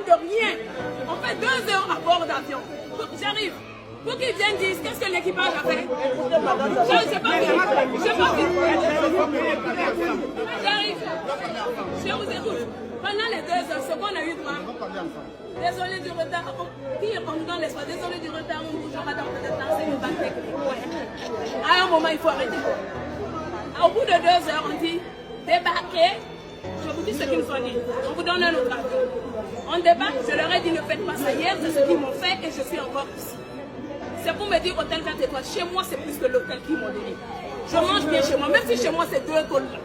de rien. On fait 2 heures à bord d'avion. J'arrive. Pour qu'ils viennent dire qu'est-ce que l'équipage a fait. Je ne sais pas. J'arrive. Je vous écoute. Pendant les 2 heures, ce qu'on a eu droit. Désolé du retard. Qui est comme dans l'espace? Désolé du retard, on bougera dans peut-être dans une balle technique. À un moment, il faut arrêter. Au bout de 2 heures, on dit débarquez. Je vous dis ce qu'il faut dire. On vous donne un autre avis. On débarque, je leur ai dit ne faites pas ça hier, c'est ce qu'ils m'ont fait et je suis encore ici. C'est pour me dire hôtel 4 étoiles. Chez moi, c'est plus que l'hôtel qu'ils m'ont donné. Je mange bien chez moi, même si chez moi c'est 2 écoles là.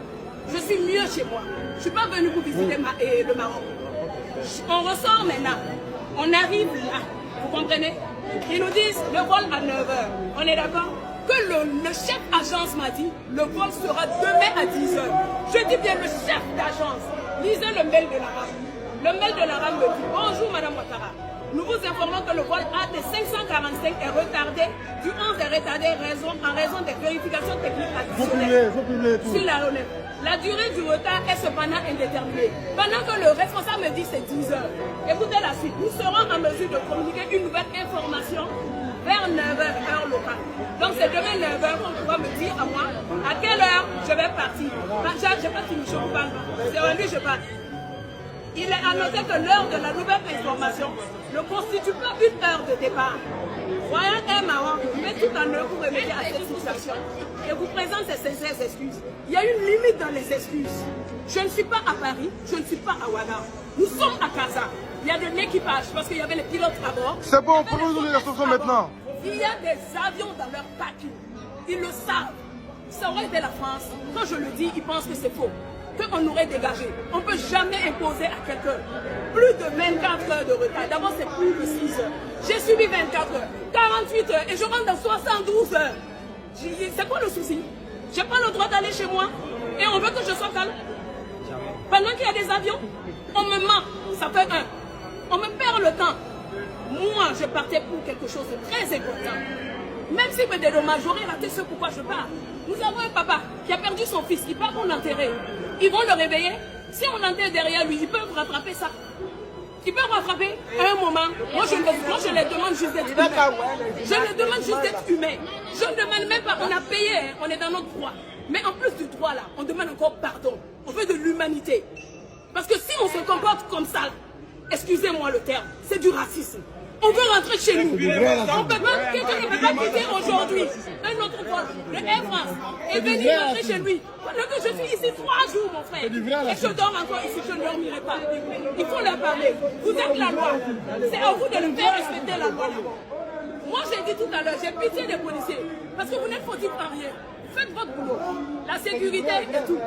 Je suis mieux chez moi. Je ne suis pas venue pour visiter le Maroc. On ressort maintenant. On arrive là. Vous comprenez? Ils nous disent le vol à 9h. On est d'accord? Que le chef agence m'a dit le vol sera demain à 10h. Je dis bien le chef d'agence. Lisez le mail de l'arabe. Le mail de l'arabe me dit bonjour Madame Ouattara. Nous vous informons que le vol AT 545 est retardé. Du 11 est retardé en raison des vérifications techniques additionnelles. Sur l'aéronef. La durée du retard est cependant indéterminée. Pendant que le responsable me dit c'est 10h. Écoutez la suite. Nous serons en mesure de communiquer une nouvelle information vers 9h, heure locale. Donc c'est demain 9h qu'on pourra me dire à moi à quelle heure je vais partir. Je n'ai pas fini, je vous parle. C'est à lui je parle. Il est annoncé que l'heure de la nouvelle information ne constitue pas une heure de départ. Voyant un marrant, met tout en œuvre pour remédier à cette situation et vous présente ses sincères excuses. Il y a une limite dans les excuses. Je ne suis pas à Paris, je ne suis pas à Ouaga. Nous sommes à Casa. Il y a de l'équipage parce qu'il y avait les pilotes à bord. C'est bon, on peut nous donner l'instruction maintenant. Il y a des avions dans leur parking. Ils le savent. Ça aurait été la France. Quand je le dis, ils pensent que c'est faux. Qu'on aurait dégagé. On ne peut jamais imposer à quelqu'un plus de 24 heures de retard. D'abord, c'est plus de 6 heures. J'ai subi 24 heures, 48 heures et je rentre dans 72 heures. C'est quoi le souci? Je n'ai pas le droit d'aller chez moi et on veut que je sois calme. Pendant qu'il y a des avions, on me ment. Ça fait un. On me perd le temps. Moi, je partais pour quelque chose de très important. Même s'il me dédommage, j'aurais raté ce pourquoi je pars. Nous avons un papa qui a perdu son fils, il part pour l'enterrer. Ils vont le réveiller. Si on enterre derrière lui, ils peuvent rattraper ça. Ils peuvent rattraper à un moment. Moi, je les demande juste d'être humain. Je les demande juste d'être humain. Je ne demande même pas, on a payé, hein, on est dans notre droit. Mais en plus du droit là, on demande encore pardon. On veut de l'humanité. Parce que si on se comporte comme ça, excusez-moi le terme, c'est du racisme. On veut rentrer chez nous. Quelqu'un ne peut pas quitter aujourd'hui un autre vol de Air France et venir rentrer chez lui. Pendant que je suis ici 3 jours, mon frère, et je dors encore ici, je ne dormirai pas. Il faut leur parler. Vous êtes la loi. C'est à vous de le faire respecter la loi. Moi, j'ai dit tout à l'heure, j'ai pitié des policiers. Parce que vous n'êtes fautifs par rien. Faites votre boulot. La sécurité et tout.